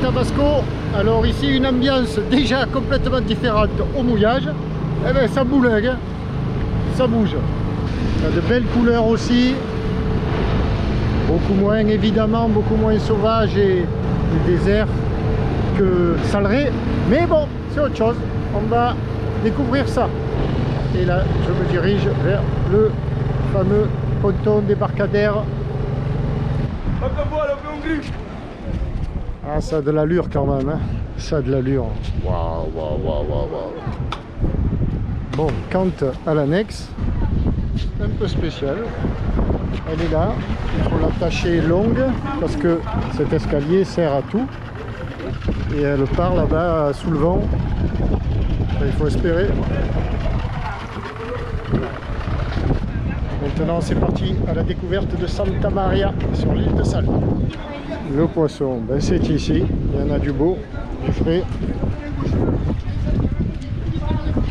Tabasco. Alors ici une ambiance déjà complètement différente au mouillage. Eh bien ça boulegue, hein. Ça bouge. Il y a de belles couleurs aussi. Beaucoup moins évidemment, beaucoup moins sauvage et désert que Saleret. Mais bon, c'est autre chose. On va découvrir ça. Et là, je me dirige vers le fameux ponton débarcadère. Ah, ça a de l'allure quand même, hein. Ça a de l'allure. Waouh, waouh, waouh, waouh, waouh. Bon, quant à l'annexe, un peu spéciale. Elle est là. Il faut l'attacher longue parce que cet escalier sert à tout. Et elle part là-bas sous le vent. Il faut espérer. Maintenant, c'est parti à la découverte de Santa Maria sur l'île de Salé. Le poisson, ben c'est ici. Il y en a du beau, du frais.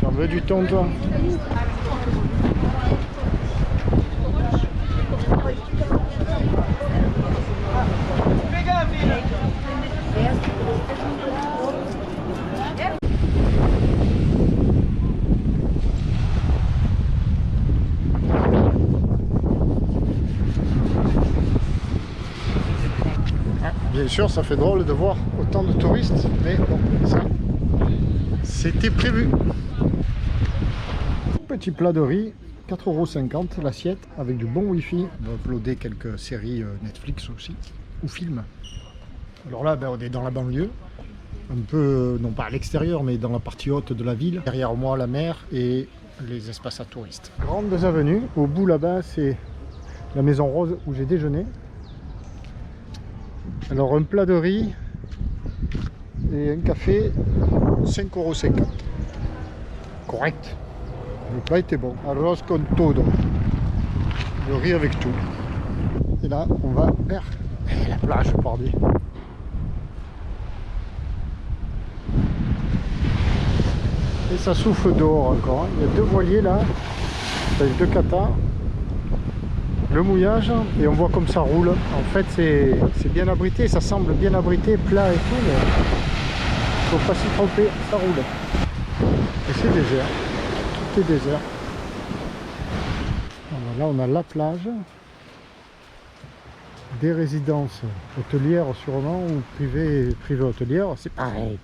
J'en veux du thon, toi. Bien sûr, ça fait drôle de voir autant de touristes, mais bon, ça, c'était prévu. Petit plat de riz, 4,50 € l'assiette, avec du bon wifi. On va uploader quelques séries Netflix aussi, ou films. Alors là, ben, on est dans la banlieue, un peu, non pas à l'extérieur, mais dans la partie haute de la ville. Derrière moi, la mer et les espaces à touristes. Grandes avenues, au bout là-bas, c'est la Maison Rose où j'ai déjeuné. Alors un plat de riz et un café, 5,50 €. Correct. Le plat était bon. Arroz con todo. Le riz avec tout. Et là, on va vers la plage, pardon. Et ça souffle dehors encore. Il y a deux voiliers là, avec deux katas. Le mouillage, et on voit comme ça roule. En fait, c'est bien abrité, ça semble bien abrité, plat et tout, mais il ne faut pas s'y tromper, ça roule. Et c'est désert, tout est désert. Alors là, on a la plage, des résidences hôtelières sûrement, ou privées hôtelières, c'est pareil.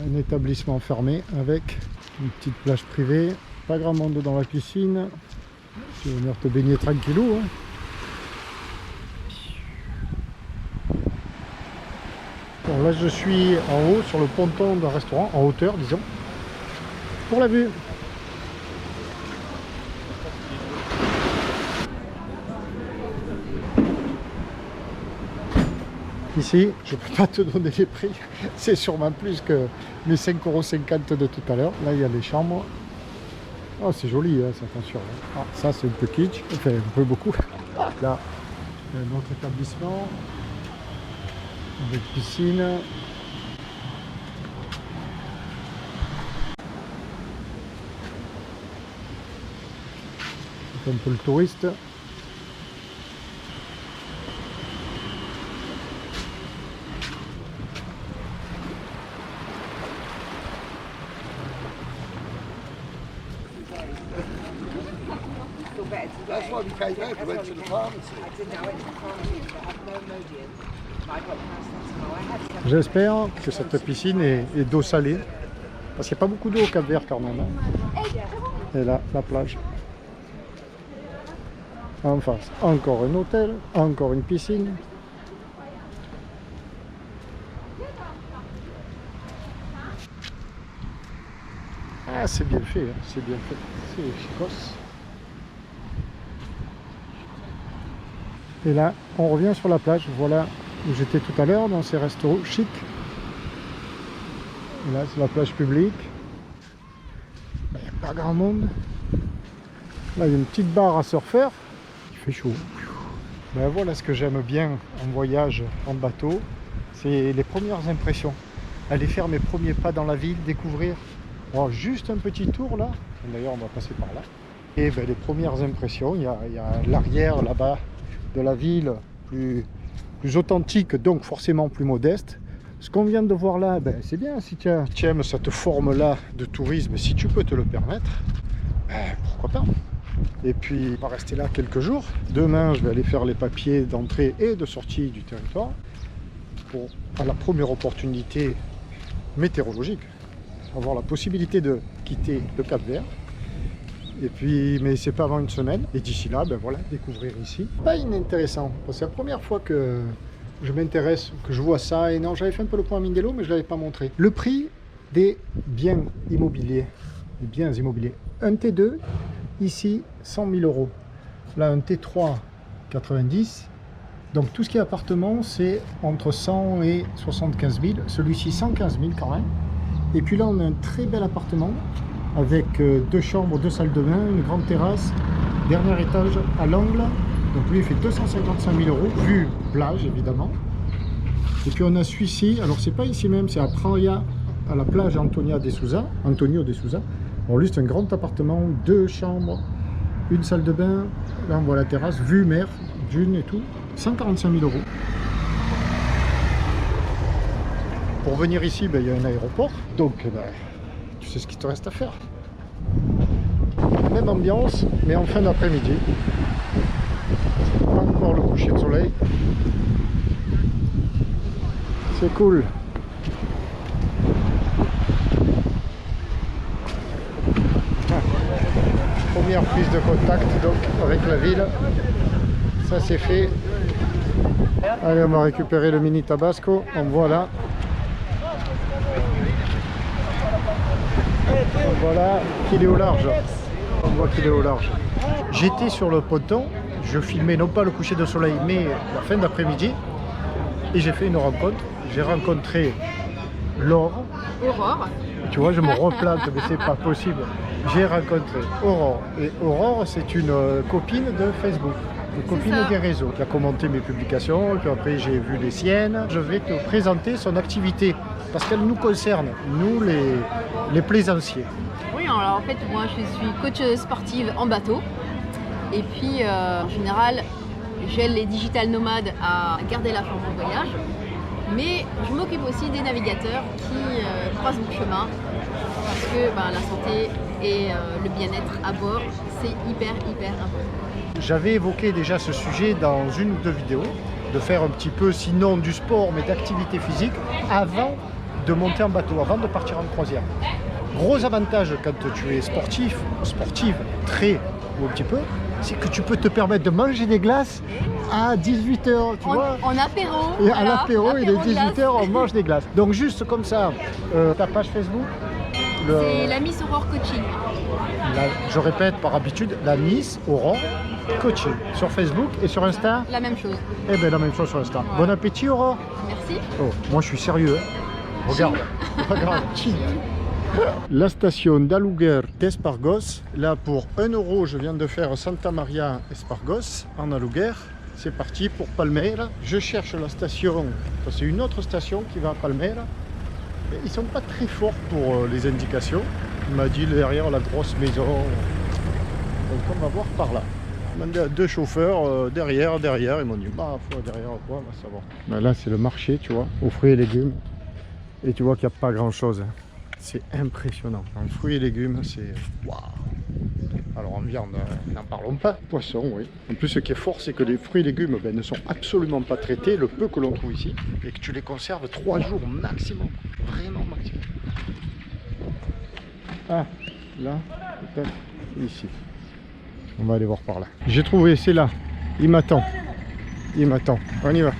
Un établissement fermé avec une petite plage privée, pas grand monde dans la piscine. Tu vas venir te baigner tranquillou, hein. Bon, là je suis en haut sur le ponton d'un restaurant, en hauteur disons, pour la vue. Ici, je ne peux pas te donner les prix, c'est sûrement plus que mes 5,50 € de tout à l'heure. Là il y a les chambres. Oh, c'est joli, hein, attention. Ah, ça, c'est un peu kitsch, enfin un peu beaucoup. Là, un autre établissement avec piscine. C'est un peu le touriste. That's why we came out, we went to the pharmacy. I didn't know I went to the pharmacy, but I have no Imodium. I got paracetamol. I had some. J'espère que cette piscine est d'eau salée, parce qu'il n'y a pas beaucoup d'eau au Cap-Vert quand même, hein. Et là, la plage. En face, encore un hôtel, encore une piscine. Ah, c'est bien fait, hein, c'est bien fait, c'est efficace. Et là, on revient sur la plage, voilà où j'étais tout à l'heure, dans ces restos chics. Et là, c'est la plage publique. Il n'y a pas grand monde. Là, il y a une petite barre à surfer. Il fait chaud. Ben, voilà ce que j'aime bien en voyage en bateau, c'est les premières impressions. Aller faire mes premiers pas dans la ville, découvrir. Oh, juste un petit tour là. D'ailleurs, on va passer par là. Et ben, les premières impressions, il y a l'arrière là-bas de la ville, plus authentique, donc forcément plus modeste. Ce qu'on vient de voir là, ben, c'est bien si tu aimes cette forme-là de tourisme, si tu peux te le permettre, ben, pourquoi pas. Et puis, on va rester là quelques jours. Demain, je vais aller faire les papiers d'entrée et de sortie du territoire pour, à la première opportunité météorologique, avoir la possibilité de quitter le Cap-Vert. Et puis, mais c'est pas avant une semaine. Et d'ici là, ben voilà, découvrir ici. Pas inintéressant, parce que c'est la première fois que je m'intéresse, que je vois ça. Et non, j'avais fait un peu le point à Mindelo, mais je ne l'avais pas montré. Le prix des biens immobiliers. Les biens immobiliers. Un T2, ici, 100 000 euros. Là, un T3, 90. Donc tout ce qui est appartement, c'est entre 100 et 75 000. Celui-ci, 115 000 quand même. Et puis là, on a un très bel appartement avec 2 chambres, 2 salles de bain, une grande terrasse, dernier étage à l'angle. Donc lui, il fait 255 000 euros, vue plage évidemment. Et puis on a celui-ci, alors c'est pas ici même, c'est à Praia, à la plage Antonio de Souza. Bon, lui, c'est un grand appartement, 2 chambres, une salle de bain. Là, on voit la terrasse, vue mer, dune et tout. 145 000 euros. Pour venir ici, ben, il y a un aéroport. Donc, ben, tu sais ce qu'il te reste à faire. Même ambiance, mais en fin d'après-midi. Encore le coucher de soleil. C'est cool. Première prise de contact donc avec la ville. Ça c'est fait. Allez, on va récupérer le mini Tabasco. En voilà. En voilà qu'il est au large. On voit qu'il est au large. J'étais sur le ponton. Je filmais non pas le coucher de soleil, mais la fin d'après-midi. Et j'ai fait une rencontre. J'ai rencontré Laure. Aurore. Tu vois, je me replante, mais c'est pas possible. J'ai rencontré Aurore. Et Aurore, c'est une copine de Facebook. Une copine des réseaux qui a commenté mes publications. Et puis après, j'ai vu les siennes. Je vais te présenter son activité. Parce qu'elle nous concerne, nous les plaisanciers. Oui, alors en fait, moi je suis coach sportive en bateau. Et puis en général, j'aide les digital nomades à garder la forme en voyage. Mais je m'occupe aussi des navigateurs qui croisent mon chemin. Parce que la santé et le bien-être à bord, c'est hyper important. J'avais évoqué déjà ce sujet dans une ou 2 vidéos, de faire un petit peu, sinon du sport, mais d'activité physique, avant de monter en bateau, avant de partir en croisière. Gros avantage quand tu es sportive, très ou un petit peu, c'est que tu peux te permettre de manger des glaces à 18h, tu vois. En apéro. Et à l'apéro, il est 18h, on mange des glaces. Donc juste comme ça, ta page Facebook. C'est la Miss Aurore Coaching. Je répète par habitude, la Miss Aurore Coaching. Sur Facebook et sur Insta. La même chose. Eh bien la même chose sur Insta. Voilà. Bon appétit Aurore. Merci. Oh, moi je suis sérieux. Hein. Regarde. Regarde. La station d'Aluguer d'Espargos. Là pour 1 €, je viens de faire Santa Maria Espargos en Aluguer. C'est parti pour Palmera. Je cherche la station. C'est une autre station qui va à Palmera. Ils sont pas très forts pour les indications. Il m'a dit derrière la grosse maison. Donc on va voir par là. J'ai demandé à 2 chauffeurs derrière. Ils m'ont dit bah faut derrière quoi, on va savoir. Ben là c'est le marché, tu vois, aux fruits et légumes. Et tu vois qu'il n'y a pas grand chose. C'est impressionnant. En fruits et légumes, c'est waouh. Alors en viande, n'en parlons pas. Poisson, oui. En plus, ce qui est fort, c'est que les fruits et légumes ne sont absolument pas traités, le peu que l'on trouve ici, et que tu les conserves 3 jours maximum. Vraiment maximum. Ah, là, peut-être ici. On va aller voir par là. J'ai trouvé, c'est là. Il m'attend. On y va.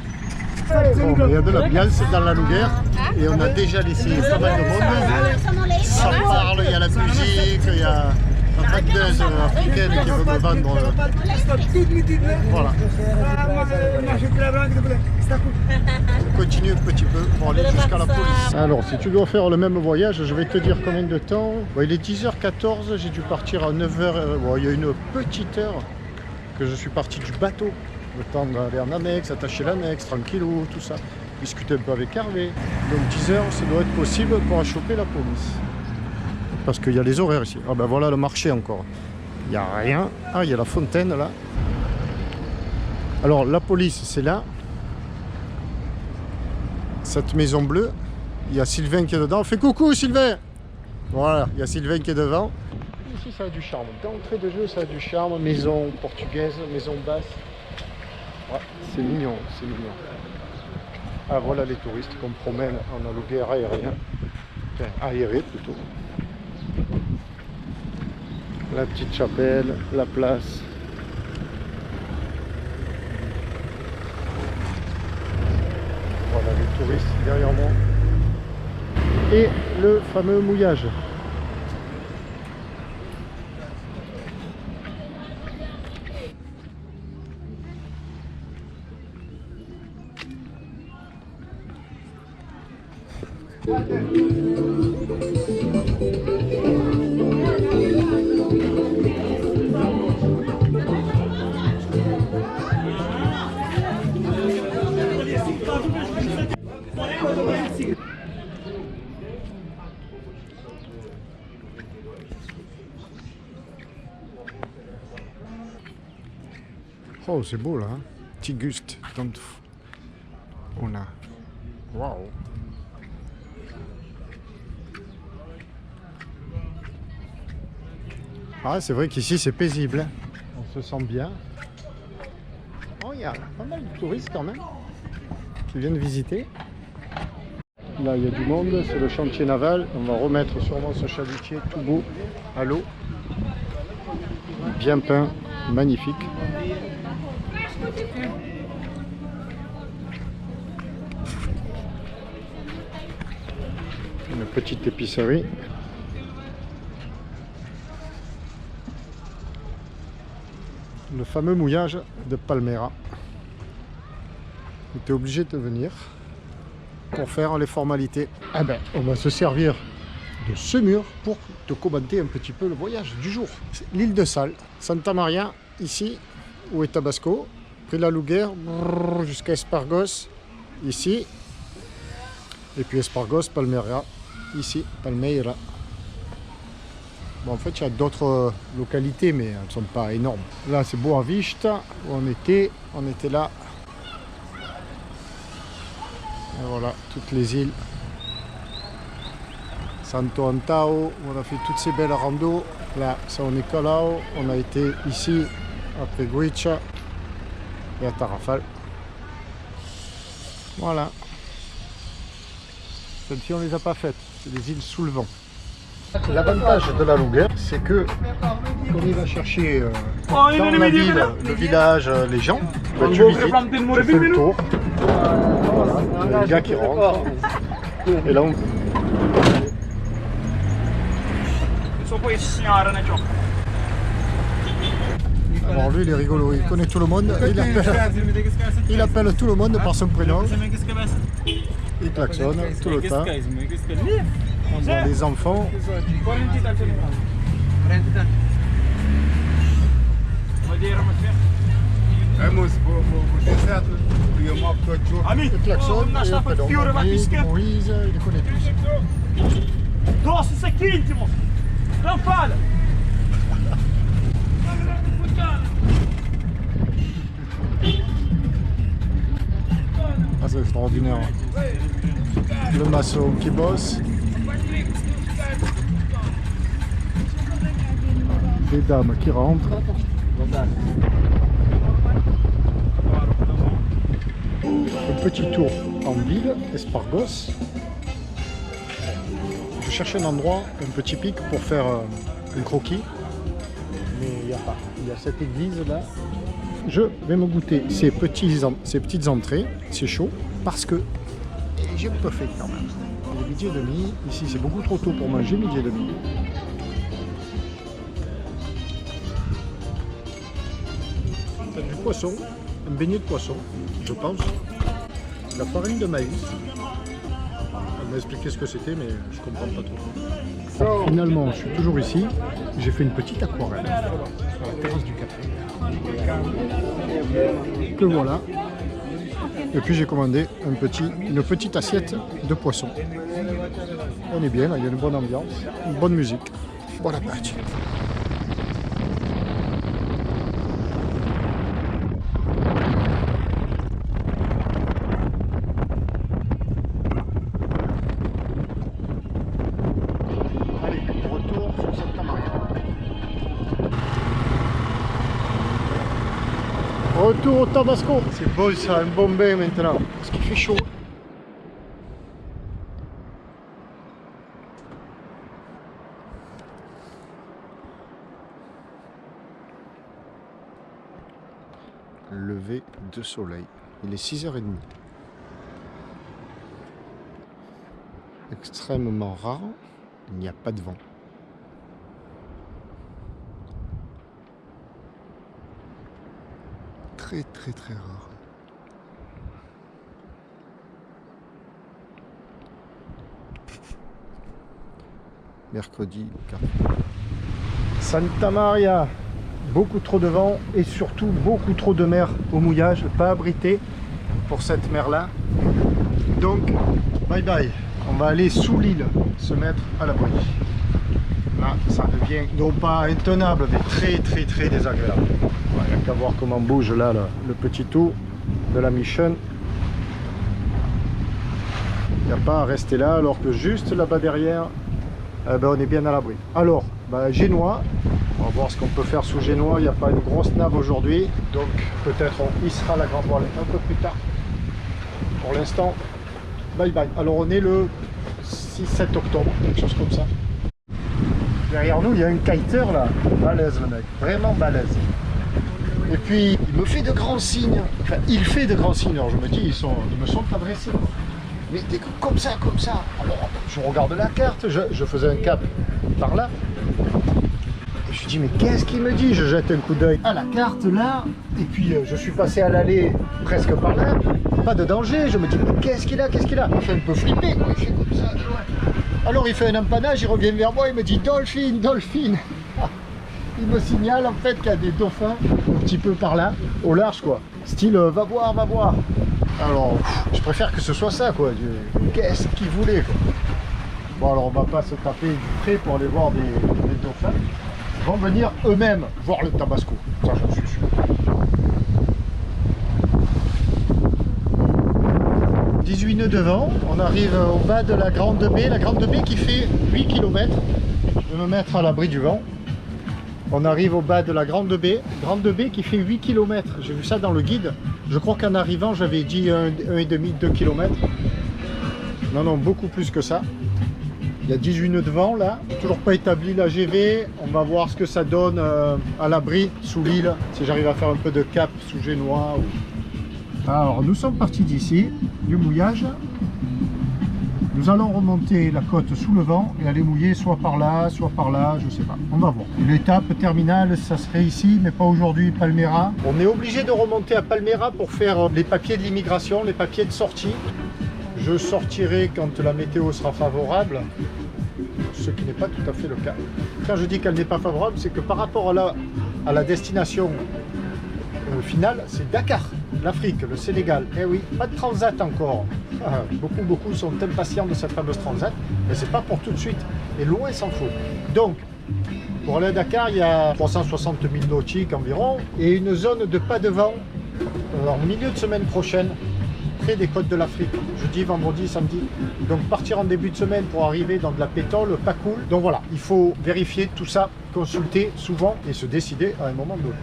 Bon, il y a de l'ambiance dans la Louguère et on a déjà laissé pas mal de monde. Ça parle, il y a la musique, il y a la batteuse africaine qui veut me vendre. Voilà. On continue un petit peu pour aller jusqu'à la police. Alors, si tu dois faire le même voyage, je vais te dire combien de temps. Bon, il est 10h14, j'ai dû partir à 9h. Bon, il y a une petite heure que je suis parti du bateau. Le temps d'aller en annexe, attacher l'annexe, tranquillou, tout ça. Discuter un peu avec Hervé. Donc 10h, ça doit être possible pour choper la police. Parce qu'il y a les horaires ici. Ah ben voilà le marché encore. Il n'y a rien. Ah, il y a la fontaine là. Alors la police, c'est là. cette maison bleue. Il y a Sylvain qui est dedans. Fais coucou Sylvain! Voilà, il y a Sylvain qui est devant. Ici ça a du charme. D'entrée de jeu ça a du charme. Maison portugaise, maison basse. Ouais, c'est mignon, c'est mignon. Ah voilà les touristes qu'on promène en aluguer aérien. Enfin, aéré plutôt. La petite chapelle, la place. Voilà les touristes derrière moi. Et le fameux mouillage. Oh, c'est beau là, hein? Petit guste. On a. Waouh! Ah, c'est vrai qu'ici c'est paisible. On se sent bien. Oh, il y a pas mal de touristes quand même qui viennent visiter. Là, il y a du monde, c'est le chantier naval. On va remettre sûrement ce chalutier tout beau à l'eau. Bien peint, magnifique. Une petite épicerie. Le fameux mouillage de Palmera. Tu es obligé de venir pour faire les formalités. Ah ben, on va se servir de ce mur pour te commenter un petit peu le voyage du jour. L'île de Sal, Santa Maria, ici, où est Tabasco, puis la Luguère, jusqu'à Espargos, ici, et puis Espargos, Palmera, ici, Palmeira. Bon, en fait, il y a d'autres localités, mais elles ne sont pas énormes. Là, c'est Boa Vista, où on était là. Et voilà, toutes les îles. Santo Antao, où on a fait toutes ces belles randos. Là, São Nicolau, on a été ici, après Guicha, et à Tarrafal. Voilà. Celles-ci, on ne les a pas faites. C'est des îles sous le vent. L'avantage de la Luguère, c'est que quand il va chercher dans la ville, le village, les gens, bah, tu visites, tu fais le tour. Voilà, il y a le gars qui rentre. Et là, on... Alors lui, il est rigolo, il connaît tout le monde, il appelle tout le monde par son prénom. Il klaxonne tout le temps. Bon, les enfants. Il klaxonne et après donc, Moïse, il les connaît tous. Nossa, isso aqui, íntimo! Não falha! Ah, c'est extraordinaire. Le maçon qui bosse. Les dames qui rentrent. Un petit tour en ville, Espargos. Je cherche un endroit un peu typique pour faire un croquis. Mais il n'y a pas. Il y a cette église là. Je vais me goûter ces petites entrées. C'est chaud parce que j'ai un peu fait quand même. Il est midi et demi. Ici c'est beaucoup trop tôt pour manger midi et demi. C'est du poisson, un beignet de poisson, je pense. La farine de maïs. Elle m'a expliqué ce que c'était, mais je comprends pas trop. Finalement, je suis toujours ici. J'ai fait une petite aquarelle sur la terrasse du café. Que voilà. Et puis j'ai commandé une petite assiette de poisson. On est bien, là, il y a une bonne ambiance, une bonne musique. Bon appétit. Retour au Tabasco. C'est beau ça, un bon bain maintenant. Parce qu'il fait chaud. Lever de soleil. Il est 6h30. Extrêmement rare. Il n'y a pas de vent. Très très très rare. Mercredi 4. Santa Maria. Beaucoup trop de vent et surtout beaucoup trop de mer au mouillage, pas abrité pour cette mer là. Donc bye bye, on va aller sous l'île se mettre à l'abri. Là ça devient non pas intenable mais très très très désagréable. Il n'y a qu'à voir comment bouge là, le petit tout de la Mission. Il n'y a pas à rester là alors que juste là-bas derrière on est bien à l'abri. Alors Génois. On va voir ce qu'on peut faire sous Génois. Il n'y a pas une grosse nave aujourd'hui. Donc peut-être on hissera la grande voile un peu plus tard. Pour l'instant, bye bye. Alors on est le 6-7 octobre, quelque chose comme ça. Derrière nous, il y a un kiter là. Balèze le mec. Vraiment balèze. Et puis, il me fait de grands signes. Enfin, il fait de grands signes. Alors je me dis, ils me sont adressés. Mais comme ça, comme ça. Alors, je regarde la carte. Je faisais un cap par là. Je dis mais qu'est-ce qu'il me dit? Je jette un coup d'œil à la carte là, et puis je suis passé à l'allée presque par là, pas de danger, je me dis mais qu'est-ce qu'il a, qu'est-ce qu'il a? Il fait un peu flipper quoi, il fait comme ça, alors il fait un empannage, il revient vers moi, il me dit dolphin, dolphin. Il me signale en fait qu'il y a des dauphins un petit peu par là, au large quoi, style va voir, va voir. Alors je préfère que ce soit ça quoi, qu'est-ce qu'il voulait quoi. Bon alors on va pas se taper du près pour aller voir des dauphins. Vont venir eux-mêmes voir le Tabasco, ça j'en suis sûr. 18 nœuds de vent, on arrive au bas de la Grande Baie qui fait 8 km. Je vais me mettre à l'abri du vent. On arrive au bas de la Grande Baie qui fait 8 km. J'ai vu ça dans le guide. Je crois qu'en arrivant j'avais dit 1,5, 2 km. Non, beaucoup plus que ça. Il y a 18 nœuds de vent là, toujours pas établi la GV, on va voir ce que ça donne à l'abri sous l'île, si j'arrive à faire un peu de cap sous Génois. Alors nous sommes partis d'ici, du mouillage, nous allons remonter la côte sous le vent et aller mouiller soit par là, je sais pas, on va voir. L'étape terminale ça serait ici, mais pas aujourd'hui, Palmera. On est obligé de remonter à Palmera pour faire les papiers de l'immigration, les papiers de sortie. Je sortirai quand la météo sera favorable, ce qui n'est pas tout à fait le cas. Quand je dis qu'elle n'est pas favorable, c'est que par rapport à la destination finale, c'est Dakar, l'Afrique, le Sénégal. Eh oui, pas de transat encore. Beaucoup sont impatients de cette fameuse transat, mais c'est pas pour tout de suite. Et loin s'en faut. Donc, pour aller à Dakar, il y a 360 000 nautiques environ, et une zone de pas de vent en milieu de semaine prochaine, près des côtes de l'Afrique, jeudi, vendredi, samedi. Donc partir en début de semaine pour arriver dans de la pétole, pas cool. Donc voilà, il faut vérifier tout ça, consulter souvent et se décider à un moment donné.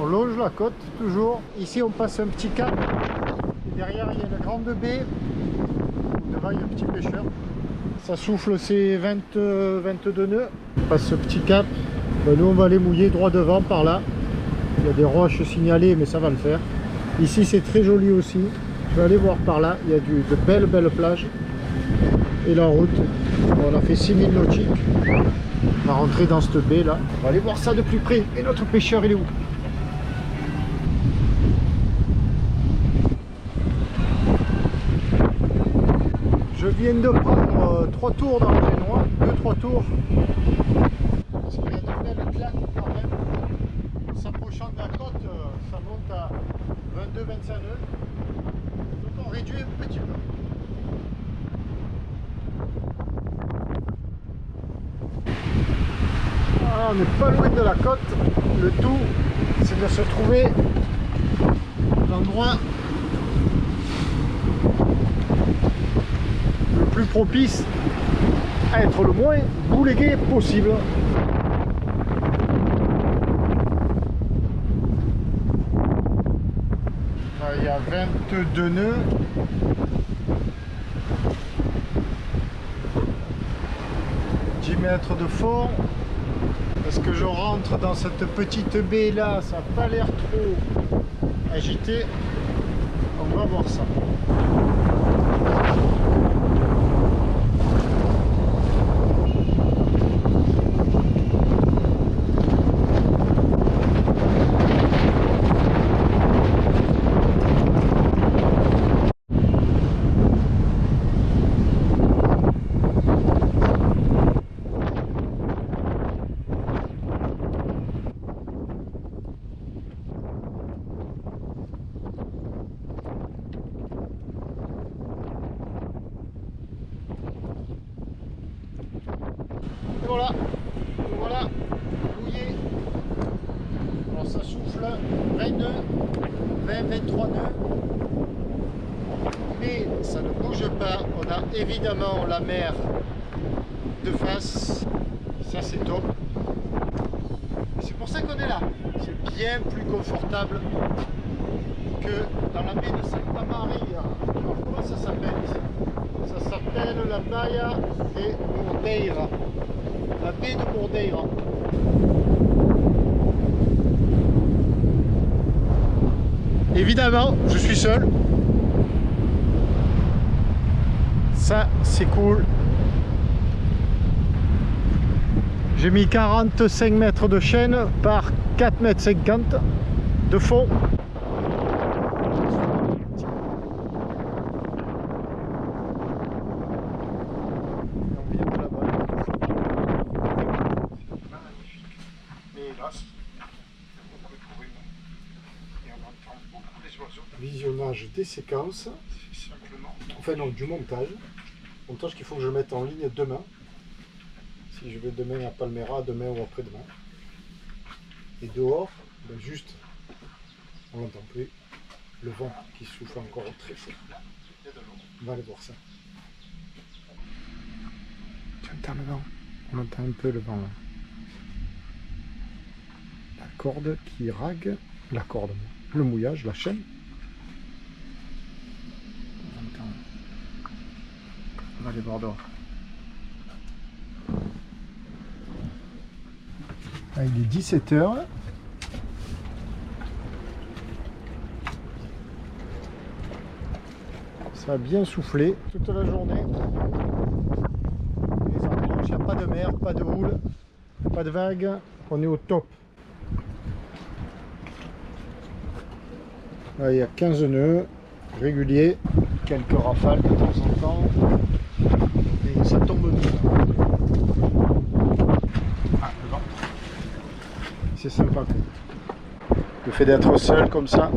On longe la côte toujours. Ici on passe un petit cap. Et derrière il y a une grande baie. Devant il y a un petit pêcheur. Ça souffle, c'est 22 nœuds. On passe ce petit cap. Ben, nous on va aller mouiller droit devant par là. Il y a des roches signalées mais ça va le faire. Ici c'est très joli aussi. Je vais aller voir par là. Il y a de belles plages. Et la route. On a fait 6000 nautiques. On va rentrer dans cette baie là. On va aller voir ça de plus près. Et notre pêcheur il est où? Je viens de prendre 3 tours dans le Génois, 2-3 tours. Parce qu'il y a de belles claques quand même. En s'approchant de la côte, ça monte à 22-25 nœuds. Donc on réduit un petit peu. on n'est pas loin de la côte. Le tout, c'est de se trouver l'endroit le plus propice à être le moins boulégué possible. Il y a 22 nœuds. Mètres de fond. Est-ce que je rentre dans cette petite baie là? Ça n'a pas l'air trop agité. On va voir ça. Et voilà, voilà, mouillé. Alors ça souffle 20 nœuds, 20-23 nœuds. Mais ça ne bouge pas. On a évidemment la mer de face. Ça c'est top. C'est pour ça qu'on est là. C'est bien plus confortable que dans la baie de Santa Maria. Alors comment ça s'appelle ici? Ça s'appelle la Baia de Mordeira. La baie de Mordeira. Évidemment, je suis seul. Ça, c'est cool. J'ai mis 45 mètres de chaîne par 4,50 m de fond. Visionnage des séquences, enfin non, du montage qu'il faut que je mette en ligne demain, si je vais demain à Palmera, demain ou après-demain. Et dehors, ben juste, on l'entend plus, le vent qui souffle encore très fort. On va aller voir ça. Tu entends le vent? On entend un peu le vent là. La corde qui rague, la corde, le mouillage, la chaîne. On va aller voir dehors. Ah, il est 17 h. Ça a bien soufflé toute la journée. Les approches, il n'y a pas de mer, pas de houle, pas de vagues. On est au top. Là, il y a 15 nœuds réguliers, quelques rafales de temps en temps. Et ça tombe bien. Ah, le vent. C'est sympa. Le fait d'être seul comme ça,